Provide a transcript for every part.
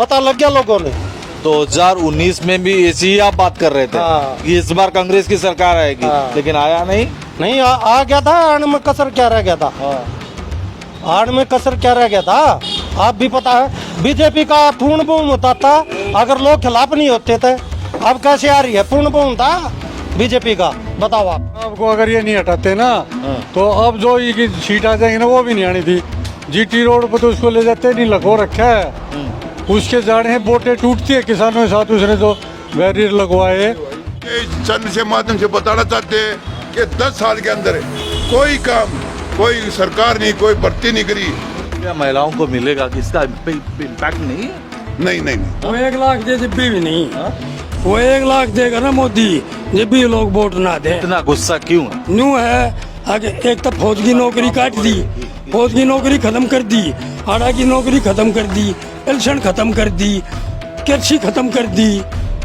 पता लग गया लोगों ने। 2019 में भी ऐसी ही आप बात कर रहे थे कि इस बार कांग्रेस की सरकार आएगी, लेकिन आया नहीं। आ गया था। आड़ में कसर क्या रह गया था? आड़ में कसर क्या रह गया था? आप भी पता है बीजेपी का पूर्ण बहुमत था अगर लोग खिलाफ नहीं होते थे। अब कैसे आ रही है? पूर्ण बहुमत था बीजेपी का, बताओ आप। आपको अगर ये नहीं हटाते ना तो अब जो ये सीट आ जाएंगी ना वो भी नहीं आनी थी। जीटी रोड पर तो उसको ले जाते नहीं, लगो रखा है उसके जाने हैं, बोटें टूटती है किसानों के साथ। उसने तो बैरियर लगवाए। चंद से माध्यम से बताना चाहते हैं कि 10 साल के अंदर कोई काम, कोई सरकार नहीं, कोई भर्ती नहीं करी। क्या महिलाओं को मिलेगा कि इसका इम्पैक्ट नहीं है? नहीं। वो 1 लाख दे जब भी नहीं। वो 1 लाख देगा ना मोदी जब भी लोग वोट ना दे। इतना गुस्सा क्यों है? न्यू है आगे एक तो फौज की नौकरी काट दी, फौज की नौकरी खत्म कर दी, आड़ा की नौकरी खत्म कर दी, पेंशन खत्म कर दी, कृषि खत्म कर दी,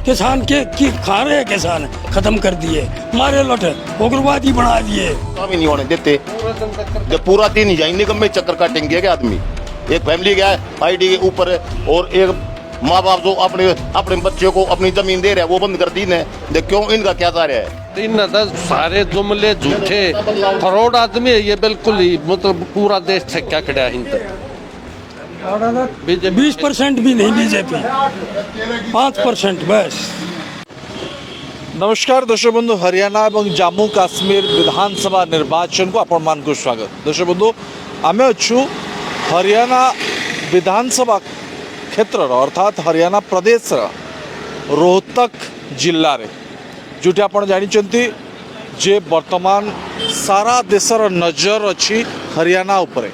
किसान के की खा रहे किसान खत्म कर दिए, मारे लट उग्रवादी बना दिए। काम ही नहीं होने देते। जब पूरा दिन ही जाएंगे निगम में चक्कर काटेंगे क्या आदमी? एक फैमिली गया है आईडी के ऊपर और एक माँ बाप जो अपने बच्चे को अपनी जमीन दे रहे हैं वो बंद कर दी ने। क्यों? इनका क्या कार्य है? इन सारे जुमले झूठे फरोड आदमी है ये, बिल्कुल ही मतलब पूरा देश ठेका खड़ा है। 20% भी नहीं बीजेपी, 5% बस। नमस्कार दर्शक बंधु, हरियाणा और जम्मू काश्मीर विधानसभा निर्वाचन को आपण मान को स्वागत। दर्शक बंधु, आम अच्छु हरियाणा विधानसभा क्षेत्र अर्थात हरियाणा प्रदेश रोहतक जिल्ला रे जोटी आपण जानिचंती जे वर्तमान सारा देशर नजर अच्छी हरियाणा उपरे,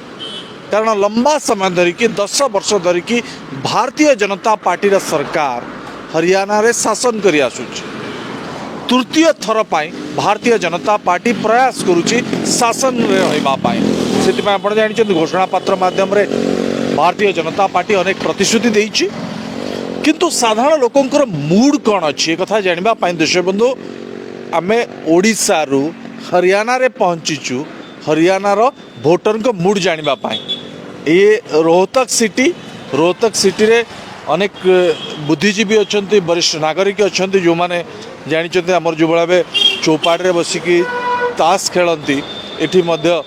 कारण लंबा समय धरिकी 10 वर्ष धरिकी भारतीय जनता पार्टी सरकार हरियाणा रे शासन करी आसुची। तृतीय थर पाई भारतीय जनता पार्टी प्रयास करुची शासन रे रहिबा पाई। सेति आपण जानिचंती घोषणा पत्र माध्यम रे भारतीय जनता पार्टी अनेक प्रतिश्रुति देइची, किंतु साधारण लोकंकर मूड कौन अच्छी कथा जानवा दर्शक बंधु आमे ओडिशा रु हरियाणा रे पहुंचीचु। हरियाणा रो भोटर को मूड जानवा ये रोहतक सिटी रे अनेक बुद्धिजीवी अच्छा, वरिष्ठ नागरिक अच्छा जो मैंने जानते आमर जो भाव चौपाटे बसिकी ताश खेलती एठी मध्य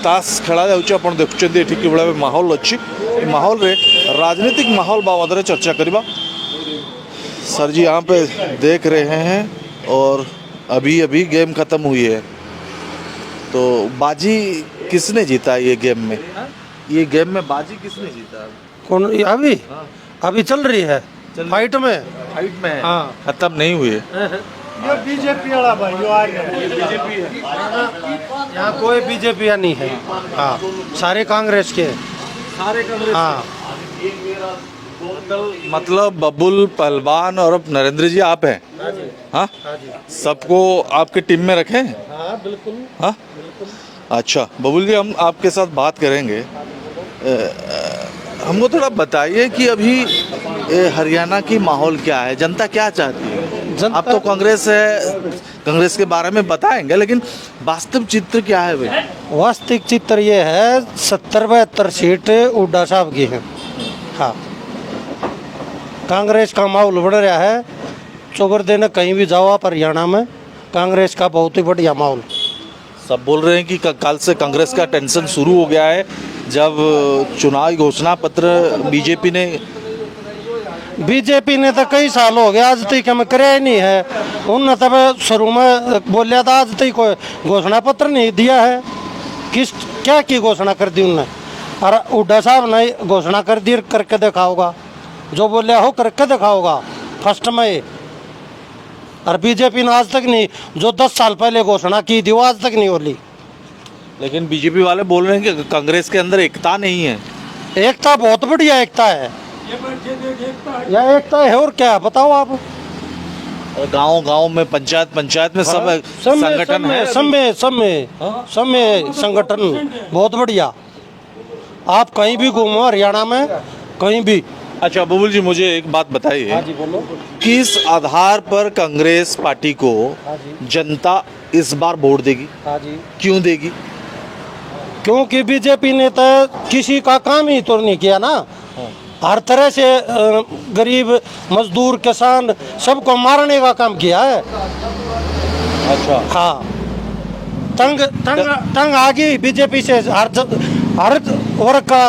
ताश खेला जाऊँच। आप देखुं ये कि भाव माहौल अच्छी। माहौल रे राजनीतिक माहौल बाबद चर्चा करवा। सर जी यहाँ पे देख रहे हैं और अभी गेम खत्म हुई है, तो बाजी किसने जीता ये गेम में? ये गेम में बाजी किसने जीता? कौन? अभी चल रही है फाइट में है। हाँ, खत्म नहीं हुई है। ये बीजेपी वाला भाई जो आ रहा है, बीजेपी है यहाँ, कोई बीजेपी नहीं है। हाँ, सारे कांग्रेस के, सारे कांग्रेस। हाँ, मतलब बबुल पहलवान और अब नरेंद्र जी आप हैं? हाँ, सबको आपके टीम में रखे हैं? हाँ बिल्कुल। हाँ, अच्छा बबुल जी, हम आपके साथ बात करेंगे। हमको थोड़ा बताइए कि अभी हरियाणा की माहौल क्या है, जनता क्या चाहती है? आप तो कांग्रेस है, कांग्रेस के बारे में बताएंगे, लेकिन वास्तविक चित्र क्या है भाई? वास्तविक चित्र ये है 70-72 सीट हुड्डा साहब की है। हाँ, कांग्रेस का माहौल बढ़ रहा है। चौगर देने कहीं भी जाओ आप हरियाणा में, कांग्रेस का बहुत ही बढ़िया माहौल। सब बोल रहे हैं कि कल से कांग्रेस का टेंशन शुरू हो गया है, जब चुनाव घोषणा पत्र बीजेपी ने तो कई साल हो गया आज तक हमें करे ही नहीं है। उनने तब शुरू में बोलिया था, आज तक कोई घोषणा पत्र नहीं दिया है। क्या की घोषणा कर दी उनने? और हुड्डा साहब ने घोषणा कर दी, करके देखा होगा, जो बोलिया हो करके देखा होगा फर्स्ट में। और बीजेपी ने आज तक नहीं, जो 10 साल पहले घोषणा की थी वो आज तक नहीं बोली। लेकिन बीजेपी वाले बोल रहे हैं कि कांग्रेस के अंदर एकता नहीं है। एकता बहुत बढ़िया एकता है, यह एकता है। और क्या बताओ आप? गांव में पंचायत में सब संगठन है, सब में संगठन बहुत बढ़िया। आप कहीं भी घूमो हरियाणा में, कहीं भी। अच्छा बबुल जी, मुझे एक बात बताइए। हाँ जी, बोलो। किस आधार पर कांग्रेस पार्टी को जनता इस बार वोट देगी? हाँ जी। क्यों देगी? क्योंकि बीजेपी ने तो किसी का काम ही तो नहीं किया ना। हर तरह से गरीब मजदूर किसान सबको मारने का काम किया है। अच्छा, हाँ, तंग तंग तंग आ गई बीजेपी से, हर वर्ग का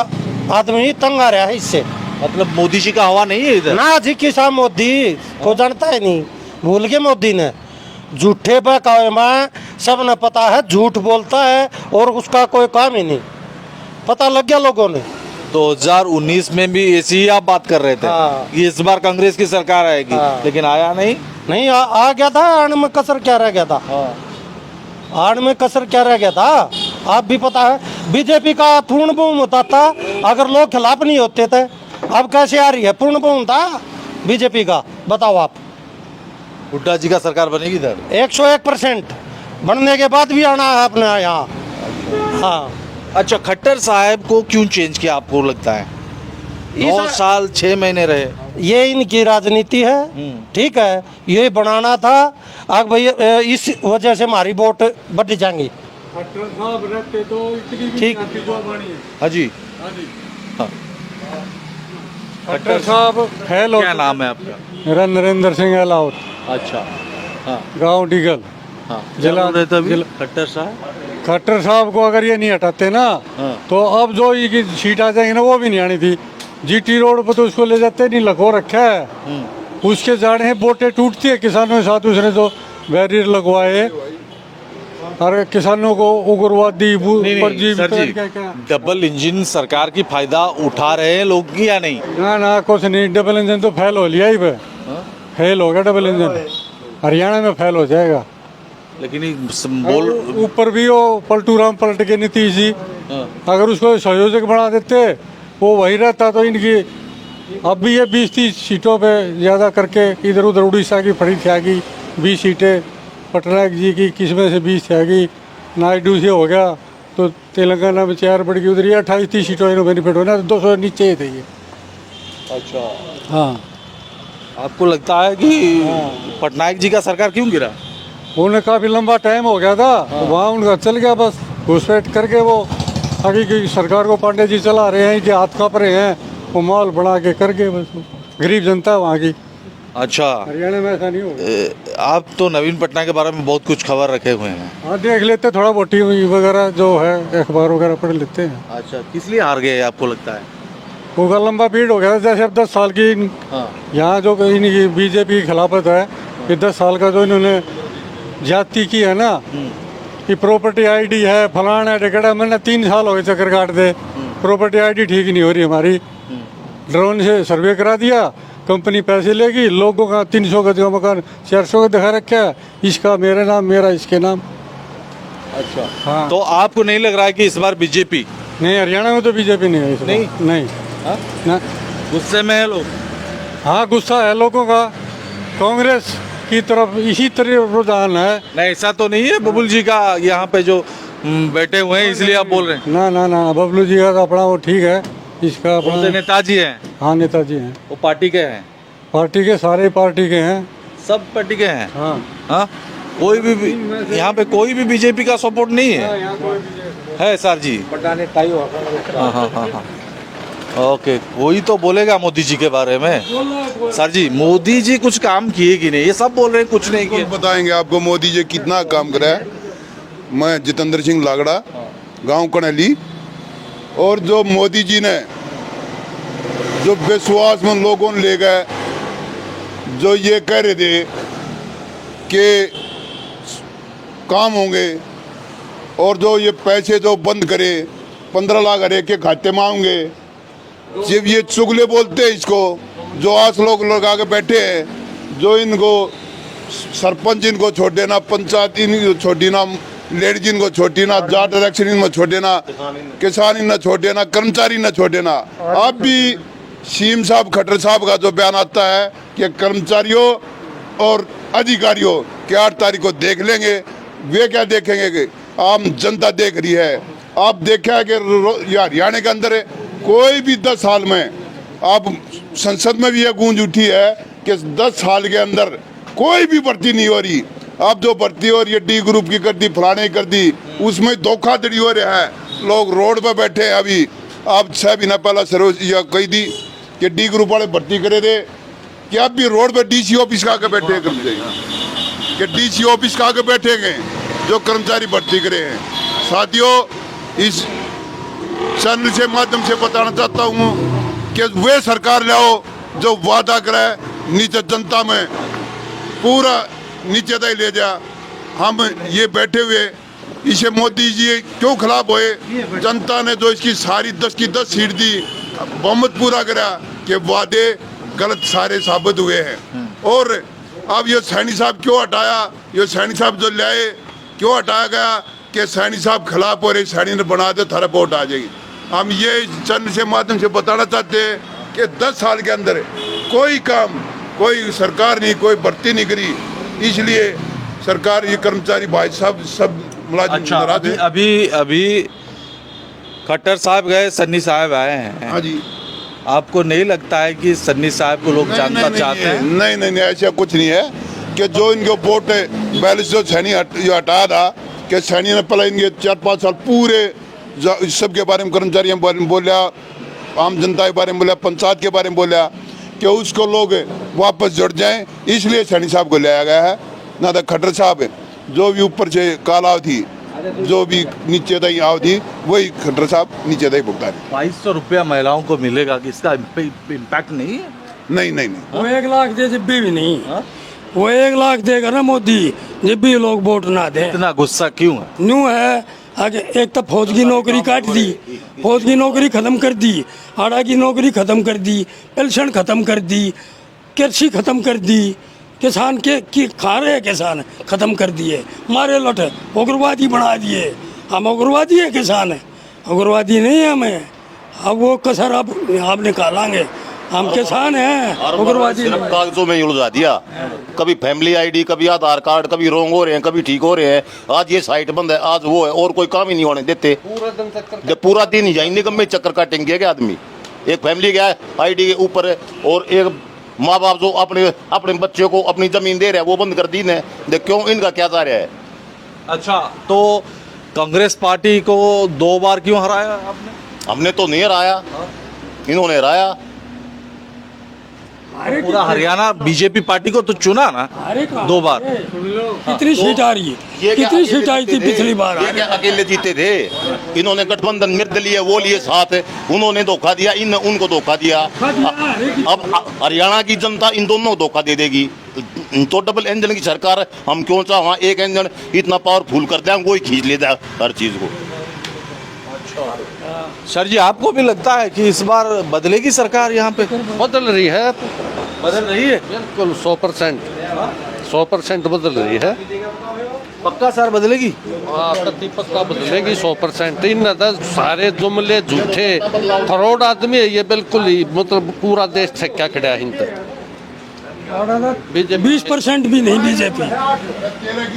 आदमी तंग आ रहा है इससे। मतलब मोदी जी का हवा नहीं है इधर? ना जी, किसान मोदी को जानता है नहीं, भूल के मोदी ने झूठे बहकावे में सब ने पता है, झूठ बोलता है और उसका कोई काम ही नहीं, पता लग गया लोगों ने। 2019 में भी ऐसी ही आप बात कर रहे थे हाँ। कि इस बार कांग्रेस की सरकार आएगी, हाँ। लेकिन आया नहीं। नहीं आ गया था, आड़ में कसर क्या रह गया था? आड़ में कसर क्या रह गया था? आप भी पता है, बीजेपी का पूर्ण बहुमत था, अगर लोग खिलाफ नहीं होते थे। अब कैसे आ रही है? पूर्ण बहुमत था बीजेपी का, बताओ आप। हुड्डा जी का सरकार बनेगी इधर? 101% बनने के बाद भी आना है अपने यहाँ। हाँ, अच्छा, खट्टर साहब को क्यों चेंज किया आपको लगता है? 9 साल 6 महीने रहे। ये इनकी राजनीति है, ठीक है, ये बनाना था। अब भैया इस वजह से हमारी वोट बढ़ जाएंगी। खट्टर साहब रहते तो इतनी भी ठीक। नहीं आती जो बनी है। हाँ जी, खट्टर साहब फेल हो। क्या नाम है आपका? मेरा नरेंद्र सिंह अलाउत, अच्छा, हाँ गांव डिगल। हाँ, जिला- जिला खट्टर साहब। खट्टर साहब को अगर ये नहीं हटाते ना, हाँ। तो अब जो ये सीट आ जाएंगी ना, वो भी नहीं आनी थी। जीटी रोड पर तो उसको ले जाते नहीं, लखो रखा है। उसके जाड़े हैं, बोटे टूटती है किसानों के साथ। उसने जो बैरियर लगवाए और किसानों को उग्रवादी परजीवी सर जी, क्या डबल इंजन सरकार की फायदा उठा रहे हैं लोग या नहीं? ना कुछ नहीं। डबल इंजन तो फेल हो लिया ही पे, फेल हो गया डबल इंजन। हरियाणा में फेल हो जाएगा। लेकिन बोल ऊपर भी वो पलटू राम पलट के नीतीश जी, अगर उसको संयोजक बना देते, वो वही रहता, तो इनकी अब भी ये 20-30 सीटों पे ज़्यादा करके इधर उधर उड़ीसा की फड़ी थी 20 सीटें, पटनायक जी की किस्में से 20 थी, नायडू से हो गया, तो तेलंगाना में 4 बढ़ गई, उधर ये 28-30 सीटों इन्हों बेनिफिट हो ना, 200 नीचे ही थे ये। अच्छा, हाँ, आपको लगता है कि पटनायक जी का सरकार क्यों गिरा? उन्हें काफ़ी लंबा टाइम हो गया था, तो वहाँ उनका चल गया, बस घुसपैठ करके वो आगे की सरकार को पांडे जी चला रहे हैं, कि हाथ काँप रहे हैं, वो माहौल बना के कर गए बस। गरीब जनता वहाँ की। अच्छा, हरियाणा में ऐसा नहीं होगा। आप तो नवीन पटनायक के बारे में बहुत कुछ खबर रखे हुए हैं। हाँ, देख लेते, थोड़ा बोटी वगैरह जो है अखबार वगैरह पढ़ लेते हैं। अच्छा, किस लिए हार गए आपको लगता है? होगा लंबा पीरियड हो गया, जैसे अब 10 साल की यहाँ जो इनकी बीजेपी की खिलाफत है, ये 10 साल का जो इन्होंने जाति की है ना, कि प्रॉपर्टी आईडी है, फलाना है, टिकट है। मैंने 3 साल हो गए चक्कर काट दे, प्रॉपर्टी आईडी ठीक नहीं हो रही हमारी। ड्रोन से सर्वे करा दिया, कंपनी पैसे लेगी, लोगों का 300 गज का मकान 400 का दिखा रखा है, इसका मेरे नाम, मेरा इसके नाम। अच्छा, हाँ, तो आपको नहीं लग रहा है कि इस बार बीजेपी? नहीं, हरियाणा में तो बीजेपी नहीं है इस बार। नहीं ना, गुस्से में है लोग? हाँ, गुस्सा है लोगों का, कांग्रेस की तरफ इसी तरह रुझान है। नहीं, ऐसा तो नहीं है बबुल जी का यहाँ पे जो बैठे हुए हैं, इसलिए आप बोल रहे हैं? ना, बबलू जी का तो अपना वो ठीक है, इसका कौन से अपना। नेताजी हैं? हाँ, नेताजी हैं, वो पार्टी के हैं? पार्टी के, सारे पार्टी के हैं। सब पार्टी के हैं? हाँ, हाँ, कोई भी यहाँ पे कोई भी बीजेपी का सपोर्ट नहीं है सर जी? हाँ हाँ हाँ हाँ, ओके, कोई तो बोलेगा मोदी जी के बारे में। सर जी, मोदी जी कुछ काम किए कि नहीं? ये सब बोल रहे हैं कुछ नहीं किए। बताएंगे आपको मोदी जी कितना काम करा है। मैं जितेंद्र सिंह लागड़ा, गांव कनैली। और जो मोदी जी ने जो विश्वास में लोगों ने ले गए, जो ये कह रहे थे कि काम होंगे, और जो ये पैसे जो बंद करे 15 लाख हर एक के खाते में आएंगे, जब ये चुगले बोलते हैं इसको, जो आज लोग लगा के बैठे हैं, जो इनको सरपंच इनको छोड़ देना, पंचायत इनको छोड़ देना, लेडीज इनको छोड़ देना, जाट इलेक्शन इनको छोड़ देना, किसान इनको छोड़ देना, कर्मचारी न छोड़ देना। अब भी सीएम साहब खट्टर साहब का जो बयान आता है कि कर्मचारियों और अधिकारियों के 8 तारीख को देख लेंगे, वे क्या देखेंगे कि आम जनता देख रही है। आप देखा है कि हरियाणा के अंदर कोई भी 10 साल में, आप संसद में भी यह गूंज उठी है कि 10 साल के अंदर कोई भी भर्ती नहीं हो रही। अब जो भर्ती हो रही है, डी ग्रुप की कर दी, फलाने कर दी, उसमें धोखाधड़ी हो रहा है। लोग रोड पर बैठे हैं। अभी आप 6 महीना पहला सरोज यह कही थी कि डी ग्रुप वाले भर्ती करे थे कि अब भी रोड पे डीसी ऑफिस का आके बैठे हैं कर्मचारी, कि डीसी ऑफिस का आके बैठे गए जो कर्मचारी भर्ती करे हैं। साथियों, इस चैनल से माध्यम से बताना चाहता हूँ कि वे सरकार लाओ जो वादा करे नीचे जनता में पूरा नीचे तक ले जा। हम ये बैठे हुए इसे मोदी जी क्यों खिलाफ हुए? जनता ने जो इसकी सारी 10 की 10 सीट दी, बहुमत पूरा करा कि वादे गलत सारे साबित हुए हैं। और अब ये सैनी साहब क्यों हटाया? ये सैनी साहब जो लाए क्यों हटाया गया? कि सैनी साहब खिलाफ हो रहे, सैनी ने बना दे थारा वोट आ जाएगी। हम ये चंद से माध्यम से बताना चाहते हैं कि 10 साल के अंदर कोई काम, कोई सरकार नहीं, कोई भर्ती नहीं करी, इसलिए सरकार ये कर्मचारी भाई साहब सब मुलाजिम अच्छा, नाराज हैं। अभी खट्टर साहब गए, सन्नी साहब आए हैं। हाँ जी। आपको नहीं लगता है कि सन्नी साहब को लोग जानना चाहते हैं? नहीं, ऐसा कुछ नहीं है कि जो इनके वोट बैलेंस जो सैनी हटाया था कि सैनी ने पहले इनके 4-5 साल पूरे सबके बारे में, कर्मचारियों के बारे में बोलिया, आम जनता के बारे में बोलिया, पंचायत के बारे में बोलिया कि उसको लोग वापस जुड़ जाएं, इसलिए सैनी साहब को लाया गया है। ना तो खट्टर साहब जो भी ऊपर से काला थी, जो भी नीचे तक आओ थी, वही खट्टर साहब नीचे तक भुगता है। 2200 रुपया महिलाओं को मिलेगा कि इसका इम्पैक्ट नहीं है? नहीं। वो 1 लाख दे जब भी नहीं, वो 1 लाख देगा ना मोदी जब भी लोग वोट ना दे। इतना गुस्सा क्यों है? न्यू है आगे, एक तो फौज की नौकरी काट दी, फौज की नौकरी खत्म कर दी, आड़ा की नौकरी खत्म कर दी, पेंशन खत्म कर दी, कृषि खत्म कर दी, किसान के की खा रहे किसान खत्म कर दिए, मारे लौट उग्रवादी बना दिए। हम उग्रवादी है, किसान है, उग्रवादी नहीं है हमें। अब वो कसर आप निकालेंगे, हम किसान हैं, उग्रवादी सिर्फ कागजों में उलझा दिया। कभी फैमिली आईडी, कभी आधार कार्ड, कभी रोंग हो रहे हैं, कभी ठीक हो रहे हैं। आज ये साइट बंद है, आज वो है, और कोई काम ही नहीं होने देते। जब पूरा दिन ही जाएंगे निगम में चक्कर काटेंगे क्या आदमी? एक फैमिली गया है आईडी के ऊपर, और एक माँ बाप जो अपने बच्चों को अपनी जमीन दे रहे हैं वो बंद कर दी ने। क्यों? इनका क्या जा रहा है? अच्छा, तो कांग्रेस पार्टी को 2 बार क्यों हराया आपने? हमने तो नहीं हराया, इन्होंने हराया। पूरा हरियाणा बीजेपी पार्टी को तो चुना ना 2 बार। कितनी सीट आ रही है? कितनी सीट आई थी पिछली बार? ये क्या अकेले जीते थे? इन्होंने गठबंधन निर्दलीय वो लिए साथ, उन्होंने धोखा दिया, इन उनको धोखा दिया। अब हरियाणा की जनता इन दोनों को धोखा दे देगी। तो डबल इंजन की सरकार हम क्यों चाह, एक इंजन इतना पावरफुल कर दें, वही खींच लेता है हर चीज को। सर जी, आपको भी लगता है कि इस बार बदलेगी सरकार यहाँ पे? बदल रही है, बदल रही है बिल्कुल 100% बदल रही है। पक्का सर बदलेगी? प्रति पक्का बदलेगी 100%। इन सारे जुमले झूठे फरोड आदमी है ये, बिल्कुल ही मतलब पूरा देश छक्का खड़ा है। इन तक 20% भी नहीं, बीजेपी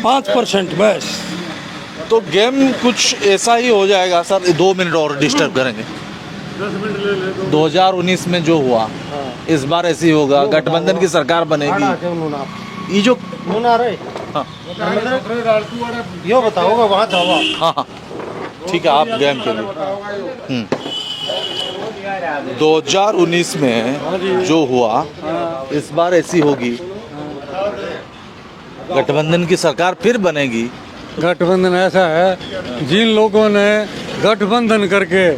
5% बस। तो गेम कुछ ऐसा ही हो जाएगा सर। 2 मिनट और डिस्टर्ब करेंगे। 2019 में जो हुआ इस बार ऐसे ही होगा, गठबंधन की सरकार बनेगी। ये जो हाँ यो बताओगे वहाँ जाओ। हाँ ठीक है, आप गेम के लिए 2019 में जो हुआ इस बार ऐसी होगी, गठबंधन की सरकार फिर बनेगी। गठबंधन ऐसा है, जिन लोगों ने गठबंधन करके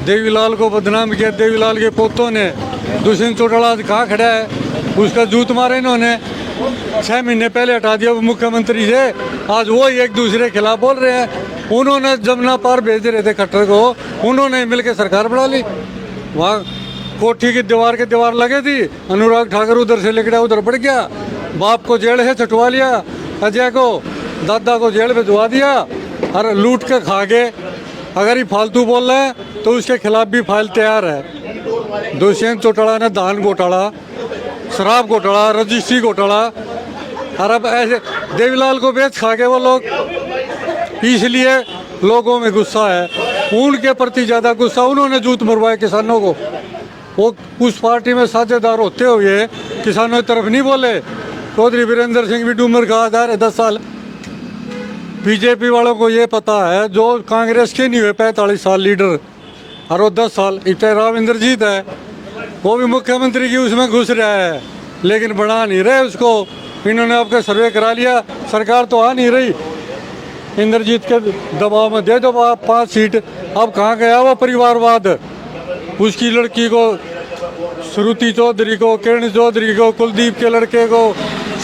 देवीलाल को बदनाम किया, देवीलाल के पोतों ने दुष्यंत चौटाला कहाँ खड़ा है, उसका जूत मारे इन्होंने। 6 महीने पहले हटा दिया वो मुख्यमंत्री से, आज वो एक दूसरे के खिलाफ बोल रहे हैं। उन्होंने जमुना पार भेज रहे थे खट्टर को, उन्होंने मिलकर सरकार बढ़ा ली। वहाँ कोठी की दीवार के दीवार लगे थी, अनुराग ठाकुर उधर से लेकर उधर बढ़ गया, बाप को जेल से छुटवा लिया, अजय को दादा को जेल भिजवा दिया, और लूट के खा गए। अगर ये फालतू बोल रहे हैं तो उसके खिलाफ भी फाइल तैयार है। दुष्यंत चौटाला ने धान घोटाला, शराब घोटाला, रजिस्ट्री घोटाला, और अब ऐसे देवीलाल को बेच खा गए वो लोग। इसलिए लोगों में गुस्सा है, उनके प्रति ज़्यादा गुस्सा। उन्होंने जूत मरवाए किसानों को, वो उस पार्टी में साझेदार होते हुए किसानों की तरफ नहीं बोले। चौधरी वीरेंद्र सिंह भी डूमर का आधार है 10 साल। बीजेपी वालों को ये पता है, जो कांग्रेस के नहीं हुए 45 साल लीडर, और वो 10 साल। इतना राव इंद्रजीत है, वो भी मुख्यमंत्री की उसमें घुस रहा है, लेकिन बढ़ा नहीं रहे उसको। इन्होंने आपका सर्वे करा लिया, सरकार तो आ नहीं रही। इंद्रजीत के दबाव में दे दो आप 5 सीट। अब कहाँ गया वो परिवारवाद? उसकी लड़की को, श्रुति चौधरी को, किरण चौधरी को, कुलदीप के लड़के को,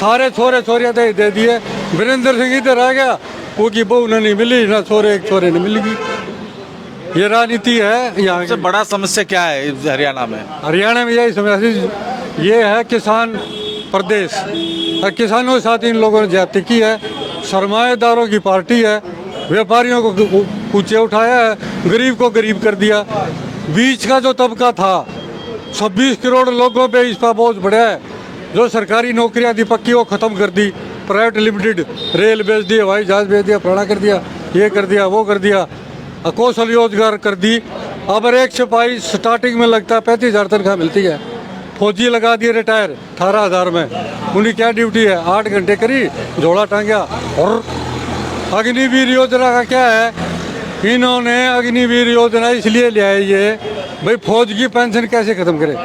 सारे छोरे छोरियाँ दे दिए। वीरेंद्र सिंह इधर आ गया, वो की बहू ने नहीं मिली ना, छोरे एक छोरे ने मिलेगी। ये राजनीति है यहाँ सबसे की। बड़ा समस्या क्या है इस हरियाणा में? हरियाणा में यही समस्या ये है, किसान प्रदेश और किसानों के साथ इन लोगों ने ज्यादती की है। सरमाएदारों की पार्टी है, व्यापारियों को ऊंचे उठाया है, गरीब को गरीब कर दिया। बीच का जो तबका था, 26 करोड़ लोगों पे इसका बोझ बढ़ा है। जो सरकारी नौकरियां थी पक्की, वो ख़त्म कर दी। प्राइवेट लिमिटेड, रेल बेच दिया, हवाई जहाज बेच दिया, फलाना कर दिया, ये कर दिया, वो कर दिया, कौशल रोजगार कर दी। अब एक सिपाही स्टार्टिंग में लगता है 35,000 तनख्वाह मिलती है। फौजी लगा दिए रिटायर 18,000 में। उनकी क्या ड्यूटी है? 8 घंटे करी, झोला टांगा। और अग्निवीर योजना का क्या है? इन्होंने अग्निवीर योजना इसलिए लिया है ये, भाई फौज की पेंशन कैसे खत्म करे।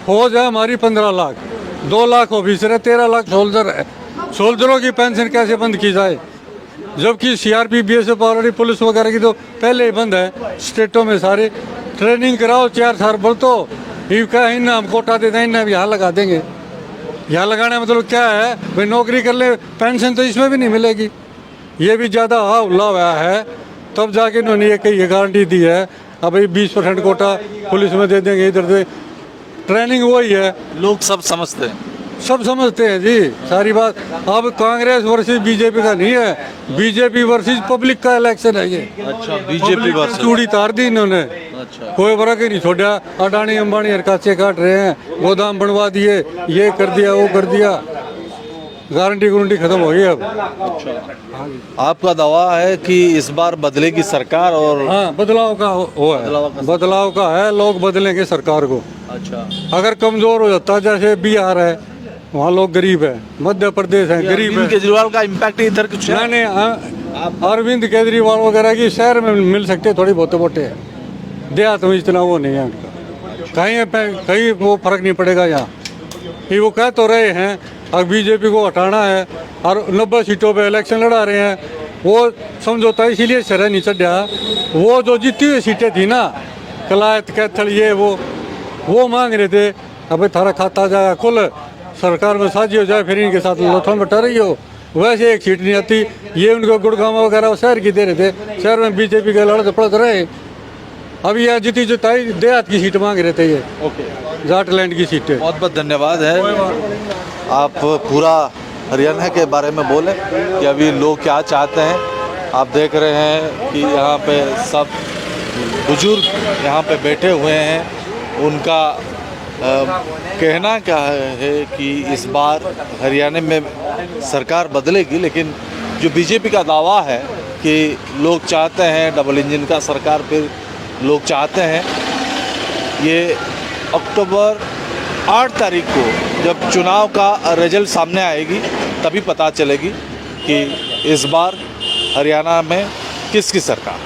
फौज है हमारी 15 लाख, 2 लाख ऑफिसर है, 13 लाख सोल्जर है। सोल्जरों की पेंशन कैसे बंद की जाए? जबकि सीआरपी, बीएसएफ ऑलरेडी पुलिस वगैरह की तो पहले ही बंद है। स्टेटों में सारे ट्रेनिंग कराओ, 4 साल बढ़ तो इन हम कोटा देते हैं, इन्हें यहाँ लगा देंगे। यहाँ लगाने मतलब क्या है? भाई नौकरी कर ले, पेंशन तो इसमें भी नहीं मिलेगी। ये भी ज़्यादा उल्ला हुआ है, तब जाके इन्होंने ये गारंटी दी है अब भाई 20% कोटा पुलिस में दे देंगे, इधर से ट्रेनिंग वही है। लोग सब समझते हैं, सब समझते हैं जी सारी बात। अब कांग्रेस वर्सेस बीजेपी का नहीं है, बीजेपी वर्सेस पब्लिक का इलेक्शन है ये। अच्छा, बीजेपी वर्सेस। चूड़ी तार दी इन्होंने, अच्छा, कोई फर्क ही नहीं छोड़ा। अडानी अंबानी हरकाचे काट रहे हैं, गोदाम बनवा दिए, ये कर दिया, वो कर दिया, गारंटी गारंटी खत्म हो गई अब। आपका दावा है कि इस बार बदलेगी सरकार और हाँ, बदलाव का वो है, बदलाव का है। लोग बदलेंगे सरकार को। अच्छा, अगर कमजोर हो जाता, जैसे बिहार है, वहाँ लोग गरीब है, मध्य प्रदेश है गरीब है। अरविंद केजरीवाल का इम्पैक्ट इधर कुछ है? नहीं, अरविंद केजरीवाल वगैरह की शहर में मिल सकते, थोड़ी बहुत मोटे है, देहात में इतना वो नहीं है उनका। कहीं वो फर्क नहीं पड़ेगा यहाँ। कि वो कह तो रहे हैं अब बीजेपी को हटाना है और 90 सीटों पे इलेक्शन लड़ा रहे हैं। वो समझौता इसीलिए शरह नहीं चढ़ा। वो जो जीती हुई सीटें थी ना, कलायत कैथल, ये वो मांग रहे थे अब थारा खाता जाएगा खुल, सरकार में साझी हो जाए, फिर इनके साथ लोथन बटा रही हो। वैसे एक सीट नहीं आती। ये उनको गुड़गांव वगैरह शहर की दे रहे थे, शहर में बीजेपी के लड़ते पड़ते रहे। अब यह जीती जुताई देहात की सीट मांग रहे थे, ये जाटलैंड की सीटें। बहुत बहुत धन्यवाद है। आप पूरा हरियाणा के बारे में बोले कि अभी लोग क्या चाहते हैं। आप देख रहे हैं कि यहाँ पे सब बुजुर्ग यहाँ पे बैठे हुए हैं। उनका कहना क्या है कि इस बार हरियाणा में सरकार बदलेगी, लेकिन जो बीजेपी का दावा है कि लोग चाहते हैं डबल इंजन का सरकार, फिर लोग चाहते हैं। ये अक्टूबर 8 तारीख को जब चुनाव का रिजल्ट सामने आएगी तभी पता चलेगी कि इस बार हरियाणा में किसकी सरकार।